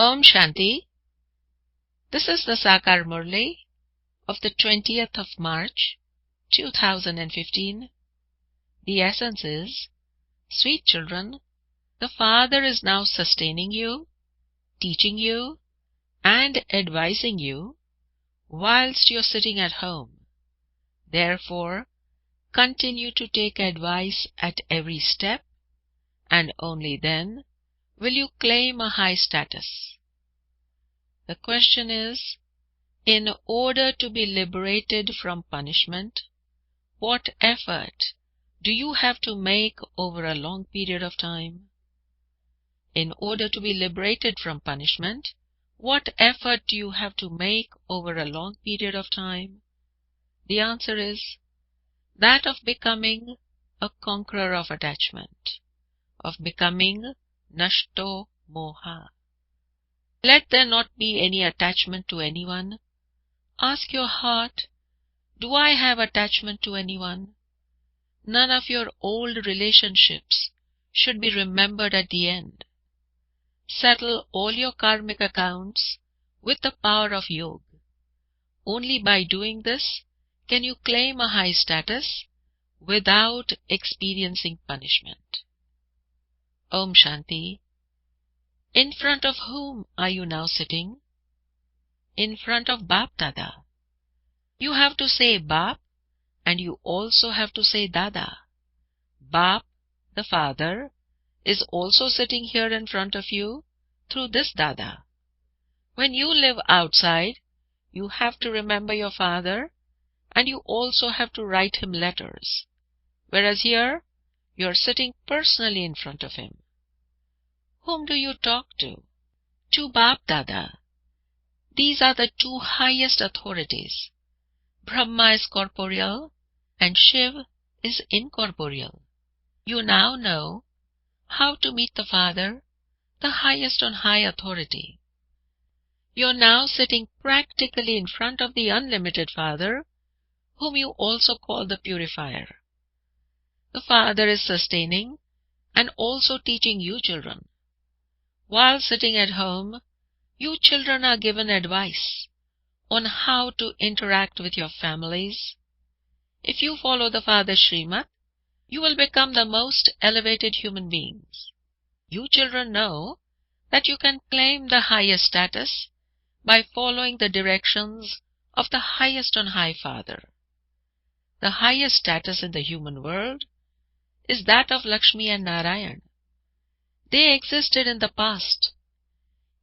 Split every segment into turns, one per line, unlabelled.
Om Shanti. This is the Sakar Murli of the 20th of March, 2015. The essence is, sweet children, the Father is now sustaining you, teaching you, and advising you whilst you are sitting at home. Therefore, continue to take advice at every step, and only then will you claim a high status. The question is, in order to be liberated from punishment, what effort do you have to make over a long period of time? In order to be liberated from punishment, what effort do you have to make over a long period of time? The answer is that of becoming a conqueror of attachment, of becoming Nashto Moha. Let there not be any attachment to anyone. Ask your heart, do I have attachment to anyone? None of your old relationships should be remembered at the end. Settle all your karmic accounts with the power of yoga. Only by doing this can you claim a high status without experiencing punishment. Om Shanti. In front of whom are you now sitting? In front of Bap Dada. You have to say Bap, and you also have to say Dada. Bap, the Father, is also sitting here in front of you through this Dada. When you live outside, you have to remember your Father, and you also have to write him letters, whereas here you are sitting personally in front of him. Whom do you talk to? To Bap Dada. These are the two highest authorities. Brahma is corporeal and Shiv is incorporeal. You now know how to meet the Father, the highest on high authority. You are now sitting practically in front of the unlimited Father, whom you also call the Purifier. The Father is sustaining and also teaching you children. While sitting at home, you children are given advice on how to interact with your families. If you follow the Father's Srimad, you will become the most elevated human beings. You children know that you can claim the highest status by following the directions of the highest on high Father. The highest status in the human world is that of Lakshmi and Narayan. They existed in the past.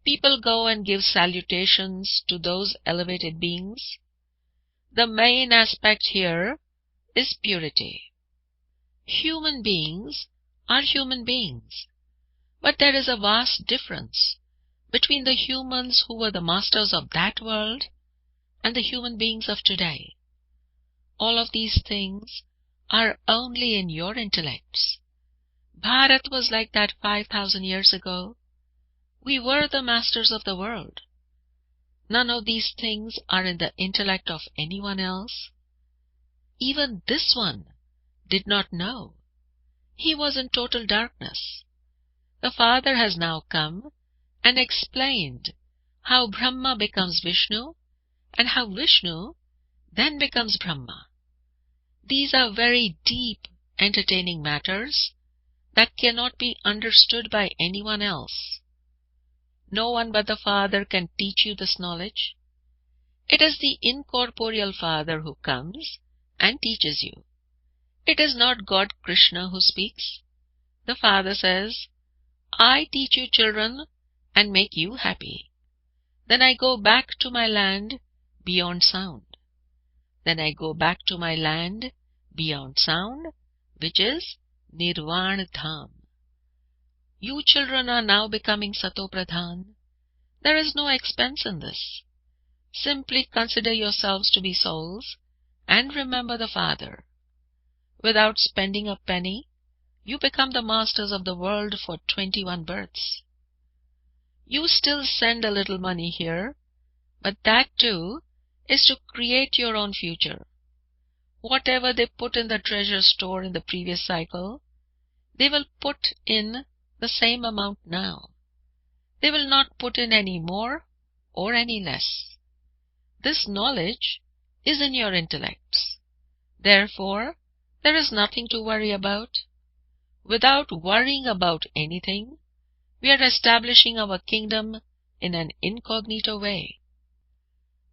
People go and give salutations to those elevated beings. The main aspect here is purity. Human beings are human beings, but there is a vast difference between the humans who were the masters of that world and the human beings of today. All of these things are only in your intellects. Bharat was like that 5,000 years ago. We were the masters of the world. None of these things are in the intellect of anyone else. Even this one did not know. He was in total darkness. The Father has now come and explained how Brahma becomes Vishnu and how Vishnu then becomes Brahma. These are very deep, entertaining matters that cannot be understood by anyone else. No one but the Father can teach you this knowledge. It is the incorporeal Father who comes and teaches you. It is not God Krishna who speaks. The Father says, I teach you children and make you happy. Then I go back to my land beyond sound. Then I go back to my land beyond sound, which is Nirvana Dham. You children are now becoming Sato Pradhan. There is no expense in this. Simply consider yourselves to be souls and remember the Father. Without spending a penny, you become the masters of the world for 21 births. You still send a little money here, but that too is to create your own future. Whatever they put in the treasure store in the previous cycle, they will put in the same amount now. They will not put in any more or any less. This knowledge is in your intellects. Therefore, there is nothing to worry about. Without worrying about anything, we are establishing our kingdom in an incognito way.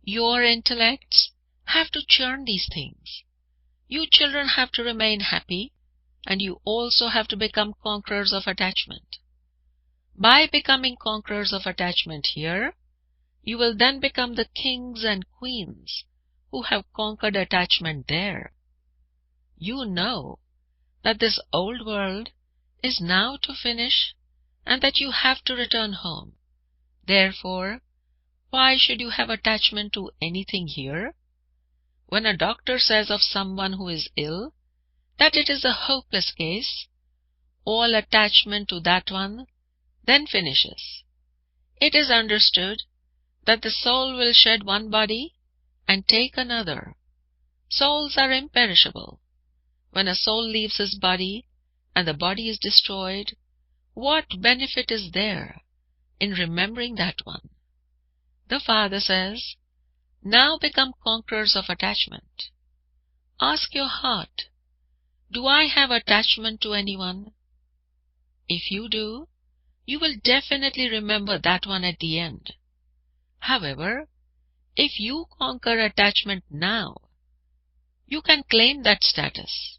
Your intellects have to churn these things. You children have to remain happy, and you also have to become conquerors of attachment. By becoming conquerors of attachment here, you will then become the kings and queens who have conquered attachment there. You know that this old world is now to finish and that you have to return home. Therefore, why should you have attachment to anything here? When a doctor says of someone who is ill that it is a hopeless case, all attachment to that one then finishes. It is understood that the soul will shed one body and take another. Souls are imperishable. When a soul leaves his body and the body is destroyed, what benefit is there in remembering that one? The Father says, now become conquerors of attachment. Ask your heart, do I have attachment to anyone? If you do, you will definitely remember that one at the end. However, if you conquer attachment now, you can claim that status.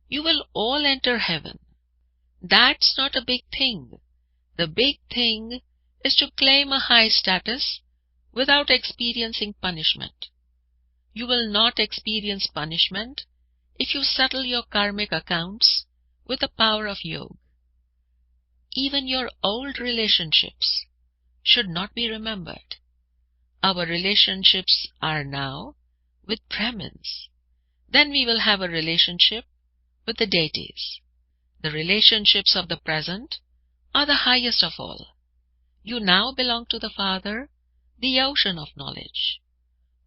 You will all enter heaven. That's not a big thing. The big thing is to claim a high status without experiencing punishment. You will not experience punishment if you settle your karmic accounts with the power of yoga. Even your old relationships should not be remembered. Our relationships are now with Brahmins. Then we will have a relationship with the deities. The relationships of the present are the highest of all. You now belong to the Father, the ocean of knowledge.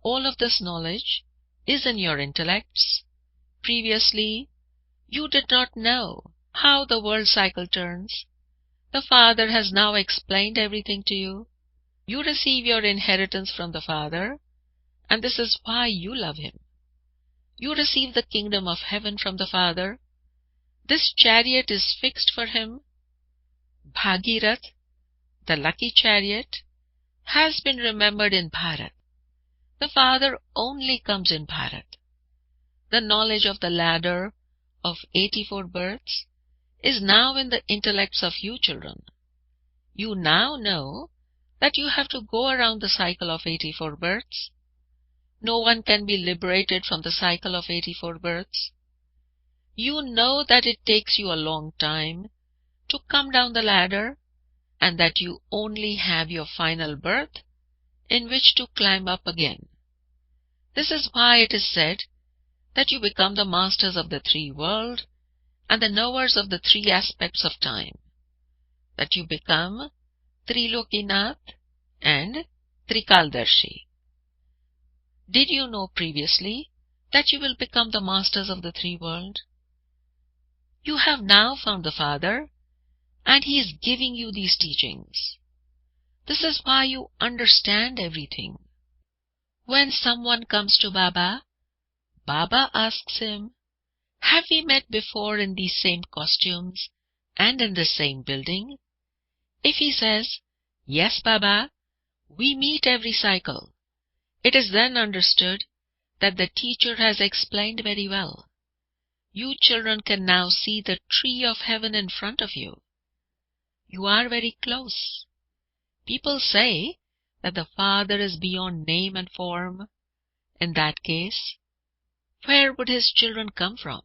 All of this knowledge is in your intellects. Previously, you did not know how the world cycle turns. The Father has now explained everything to you. You receive your inheritance from the Father, and this is why you love Him. You receive the kingdom of heaven from the Father. This chariot is fixed for Him. Bhagirath, the lucky chariot, has been remembered in Bharat. The Father only comes in Bharat. The knowledge of the ladder of 84 births is now in the intellects of you children. You now know that you have to go around the cycle of 84 births. No one can be liberated from the cycle of 84 births. You know that it takes you a long time to come down the ladder, and that you only have your final birth in which to climb up again. This is why it is said that you become the masters of the three worlds and the knowers of the three aspects of time, that you become Trilokinath and Trikaldarshi. Did you know previously that you will become the masters of the three worlds? You have now found the Father, and He is giving you these teachings. This is why you understand everything. When someone comes to Baba, Baba asks him, have we met before in these same costumes and in the same building? If he says, yes, Baba, we meet every cycle, it is then understood that the teacher has explained very well. You children can now see the tree of heaven in front of you. You are very close. People say that the Father is beyond name and form. In that case, where would His children come from?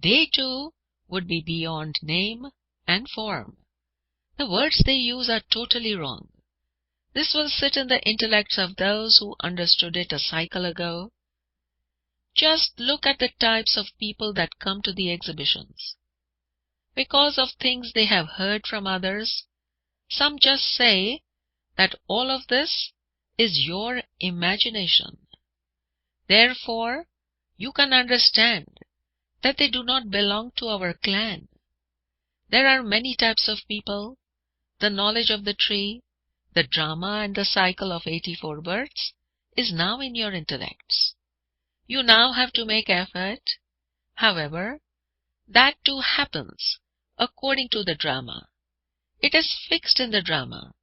They too would be beyond name and form. The words they use are totally wrong. This will sit in the intellects of those who understood it a cycle ago. Just look at the types of people that come to the exhibitions. Because of things they have heard from others, some just say that all of this is your imagination. Therefore, you can understand that they do not belong to our clan. There are many types of people, The knowledge of the tree, the drama and the cycle of 84 births is now in your intellects. You now have to make effort. However, that too happens according to the drama. It is fixed in the drama.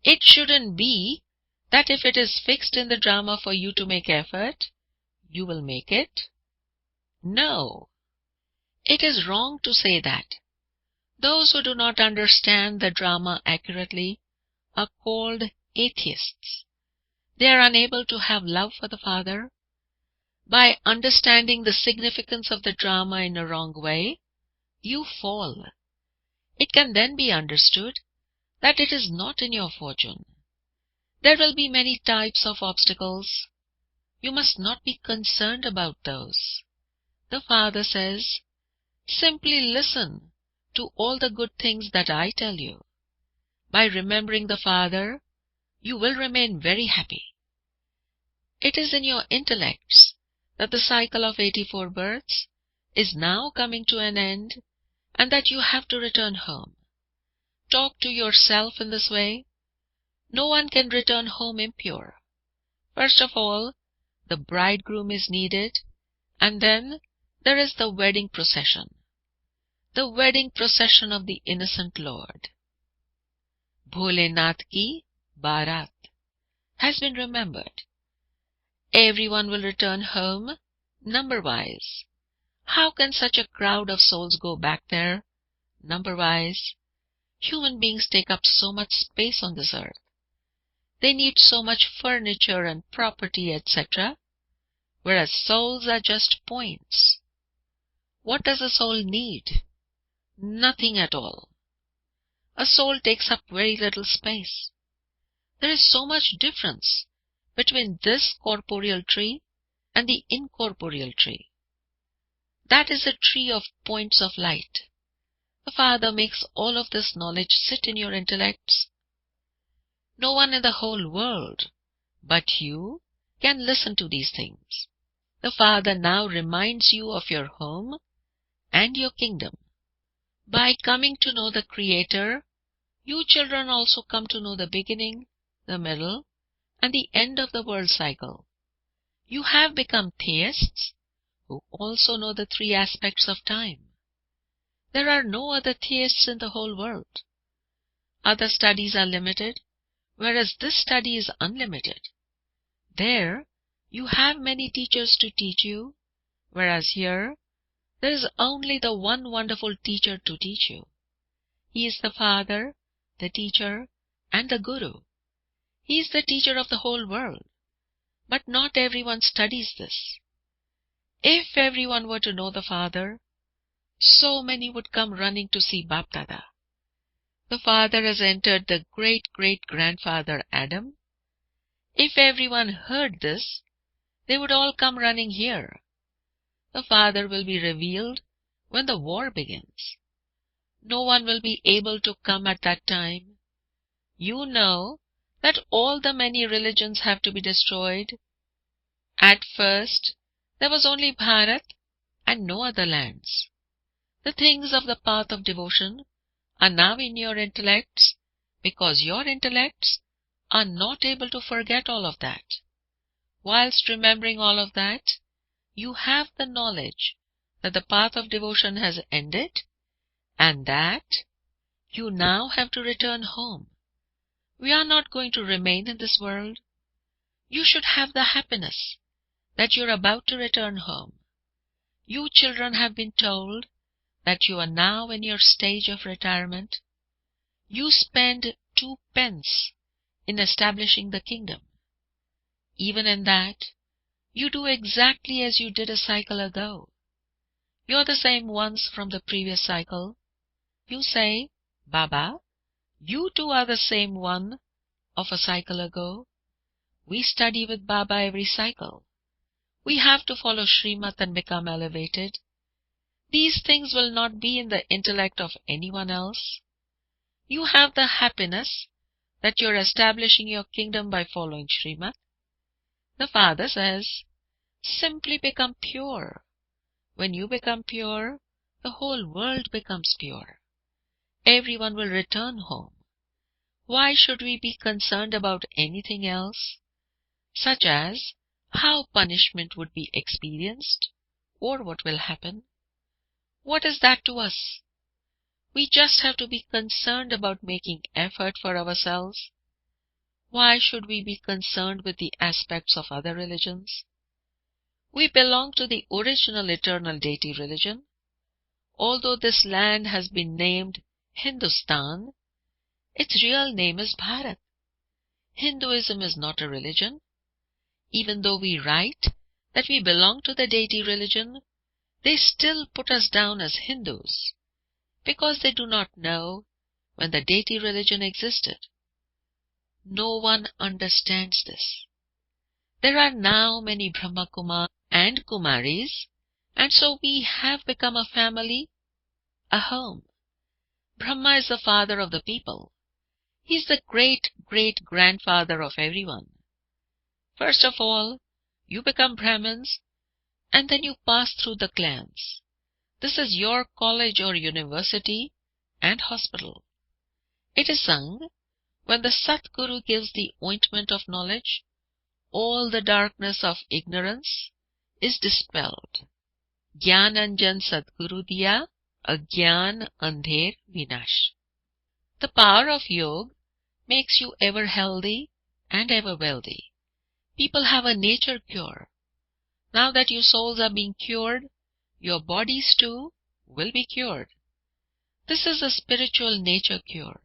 It shouldn't be that if it is fixed in the drama for you to make effort, you will make it. No. It is wrong to say that. Those who do not understand the drama accurately are called atheists. They are unable to have love for the Father. By understanding the significance of the drama in a wrong way, you fall. It can then be understood that it is not in your fortune. There will be many types of obstacles. You must not be concerned about those. The Father says, simply listen to all the good things that I tell you. By remembering the Father, you will remain very happy. It is in your intellects that the cycle of 84 births is now coming to an end and that you have to return home. Talk to yourself in this way. No one can return home impure. First of all, the bridegroom is needed, and then there is the wedding procession. The wedding procession of the innocent Lord. Bholenath ki Bharat has been remembered. Everyone will return home, number-wise. How can such a crowd of souls go back there, number-wise? Human beings take up so much space on this earth. They need so much furniture and property, etc., whereas souls are just points. What does a soul need? Nothing at all. A soul takes up very little space. There is so much difference between this corporeal tree and the incorporeal tree. That is a tree of points of light. The Father makes all of this knowledge sit in your intellects. No one in the whole world but you can listen to these things. The Father now reminds you of your home and your kingdom. By coming to know the Creator, you children also come to know the beginning, the middle, and the end of the world cycle. You have become theists who also know the three aspects of time. There are no other theists in the whole world. Other studies are limited, whereas this study is unlimited. There, you have many teachers to teach you, whereas here, there is only the one wonderful teacher to teach you. He is the Father, the teacher, and the Guru. He is the teacher of the whole world. But not everyone studies this. If everyone were to know the Father, so many would come running to see Bap Dada. The Father has entered the great-great-grandfather Adam. If everyone heard this, they would all come running here. The Father will be revealed when the war begins. No one will be able to come at that time. You know that all the many religions have to be destroyed. At first, there was only Bharat and no other lands. The things of the path of devotion are now in your intellects because your intellects are not able to forget all of that. Whilst remembering all of that, you have the knowledge that the path of devotion has ended and that you now have to return home. We are not going to remain in this world. You should have the happiness that you are about to return home. You children have been told that you are now in your stage of retirement. You spend 2 pence in establishing the kingdom. Even in that, you do exactly as you did a cycle ago. You are the same ones from the previous cycle. You say, Baba, you too are the same one of a cycle ago. We study with Baba every cycle. We have to follow Srimat and become elevated. These things will not be in the intellect of anyone else. You have the happiness that you are establishing your kingdom by following Srimat. The Father says, simply become pure. When you become pure, the whole world becomes pure. Everyone will return home. Why should we be concerned about anything else, such as how punishment would be experienced or what will happen? What is that to us? We just have to be concerned about making effort for ourselves. Why should we be concerned with the aspects of other religions? We belong to the original eternal deity religion. Although this land has been named Hindustan, its real name is Bharat. Hinduism is not a religion. Even though we write that we belong to the deity religion, they still put us down as Hindus, because they do not know when the deity religion existed. No one understands this. There are now many Brahma Kumar and Kumaris, and so we have become a family, a home. Brahma is the father of the people. He is the great-great-grandfather of everyone. First of all, you become Brahmins, and then you pass through the clans. This is your college or university and hospital. It is sung, when the Satguru gives the ointment of knowledge, all the darkness of ignorance is dispelled. Gyan Anjan Satguru Diya, Agyan Andher Vinash. The power of yoga makes you ever healthy and ever wealthy. People have a nature cure. Now that your souls are being cured, your bodies too will be cured. This is a spiritual nature cure.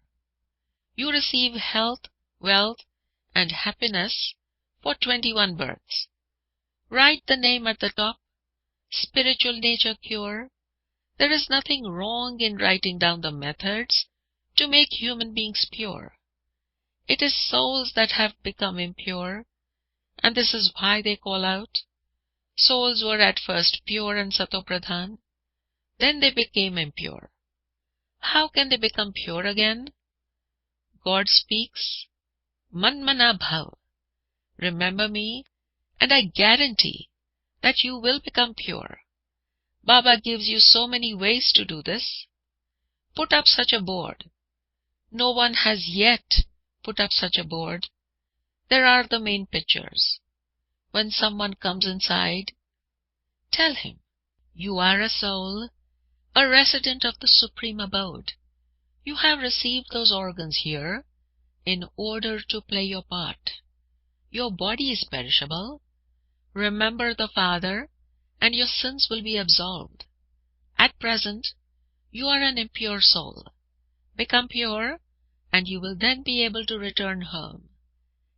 You receive health, wealth, and happiness for 21 births. Write the name at the top, Spiritual Nature Cure. There is nothing wrong in writing down the methods to make human beings pure. It is souls that have become impure, and this is why they call out. Souls were at first pure and satopradhan, then they became impure. How can they become pure again? God speaks, Manmana Bhav. Remember me, and I guarantee that you will become pure. Baba gives you so many ways to do this. Put up such a board. No one has yet put up such a board. There are the main pictures. When someone comes inside, tell him, you are a soul, a resident of the supreme abode. You have received those organs here in order to play your part. Your body is perishable. Remember the Father, and your sins will be absolved. At present, you are an impure soul. Become pure, and you will then be able to return home.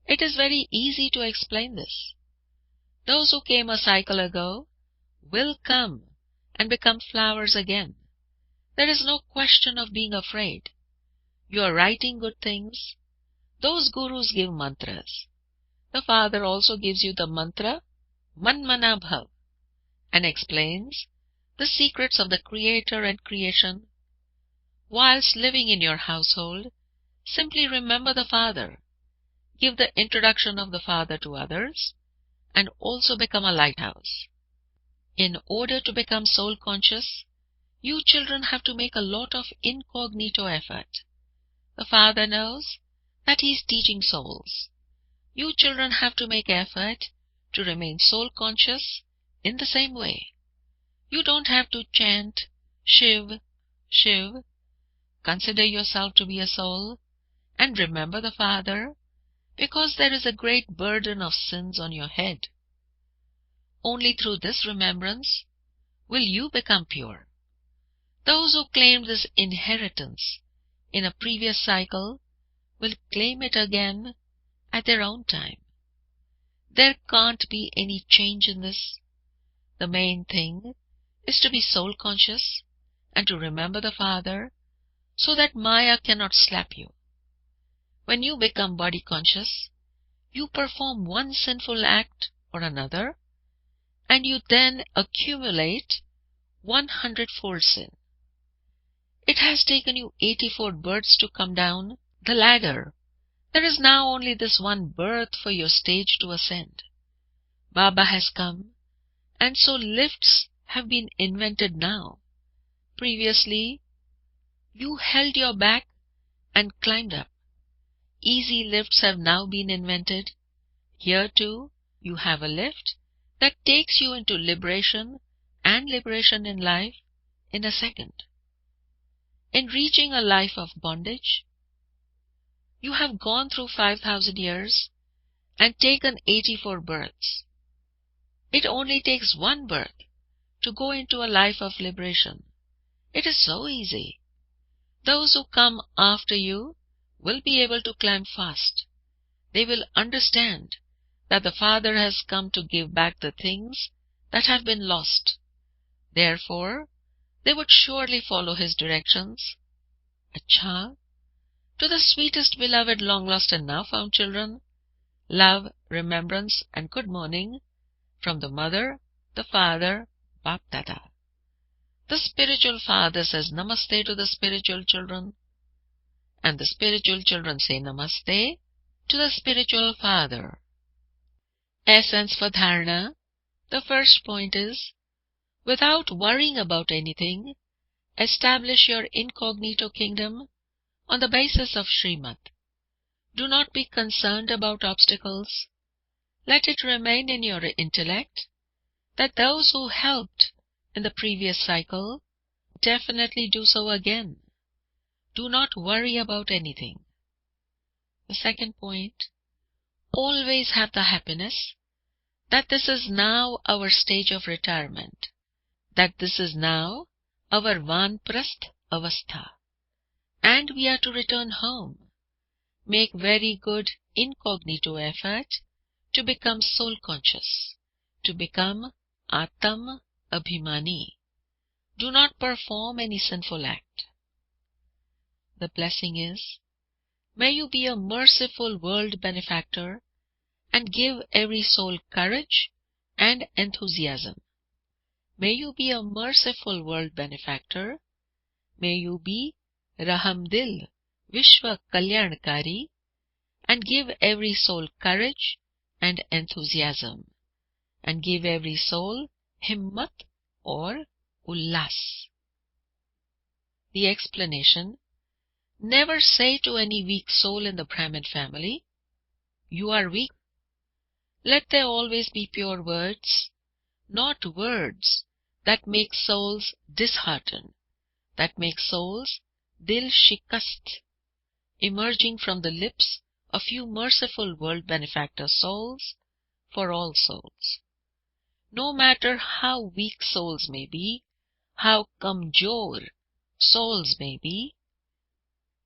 It is very easy to explain this. Those who came a cycle ago will come and become flowers again. There is no question of being afraid. You are writing good things. Those gurus give mantras. The Father also gives you the mantra, Manmana Bhav, and explains the secrets of the Creator and creation. Whilst living in your household, simply remember the Father. Give the introduction of the Father to others, and also become a lighthouse. In order to become soul conscious, you children have to make a lot of incognito effort. The Father knows that He is teaching souls. You children have to make effort to remain soul conscious in the same way. You don't have to chant Shiv, Shiv. Consider yourself to be a soul and remember the Father, because there is a great burden of sins on your head. Only through this remembrance will you become pure. Those who claimed this inheritance in a previous cycle will claim it again at their own time. There can't be any change in this. The main thing is to be soul conscious and to remember the Father, so that Maya cannot slap you. When you become body conscious, you perform one sinful act or another, and you then accumulate 100-fold sin. It has taken you 84 births to come down the ladder. There is now only this one birth for your stage to ascend. Baba has come, and so lifts have been invented now. Previously, you held your back and climbed up. Easy lifts have now been invented. Here too, you have a lift that takes you into liberation and liberation in life in a second. In reaching a life of bondage, you have gone through 5,000 years and taken 84 births. It only takes one birth to go into a life of liberation. It is so easy. Those who come after you will be able to climb fast. They will understand that the Father has come to give back the things that have been lost. Therefore, they would surely follow his directions. Acha, to the sweetest beloved long lost and now found children, love, remembrance and good morning from the Mother, the Father, Bap Dada. The spiritual father says namaste to the spiritual children, and the spiritual children say namaste to the spiritual father. Essence for dharana. The first point is, without worrying about anything, establish your incognito kingdom on the basis of Srimad. Do not be concerned about obstacles. Let it remain in your intellect that those who helped in the previous cycle definitely do so again. Do not worry about anything. The second point, always have the happiness that this is now our stage of retirement, that this is now our Vanprasth Avastha, and we are to return home. Make very good incognito effort to become soul conscious, to become Atam Abhimani. Do not perform any sinful act. The blessing is, may you be a merciful world benefactor and give every soul courage and enthusiasm. May you be a merciful world benefactor. May you be Rahamdil Vishwa Kalyankari and give every soul courage and enthusiasm, and give every soul himmat or ullas. The explanation, never say to any weak soul in the Brahmin family, you are weak. Let there always be pure words, not words that make souls disheartened, that make souls dil shikast, emerging from the lips of you merciful world benefactor souls for all souls. No matter how weak souls may be, how kamjor souls may be,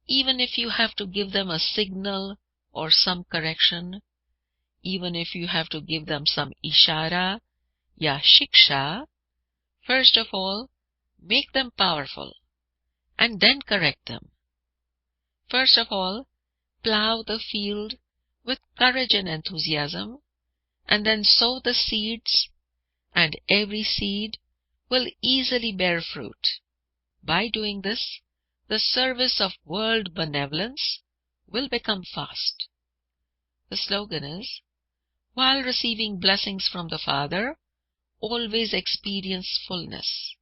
even if you have to give them a signal or some correction, even if you have to give them some ishara, ya shiksha, first of all, make them powerful, and then correct them. First of all, plow the field with courage and enthusiasm, and then sow the seeds, and every seed will easily bear fruit. By doing this, the service of world benevolence will become fast. The slogan is, while receiving blessings from the Father, always experience fullness.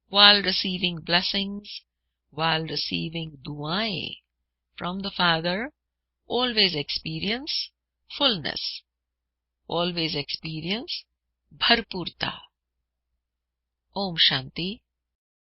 While receiving blessings, while receiving du'aएं from the Father, always experience fullness. Always experience bharpurta. Om Shanti.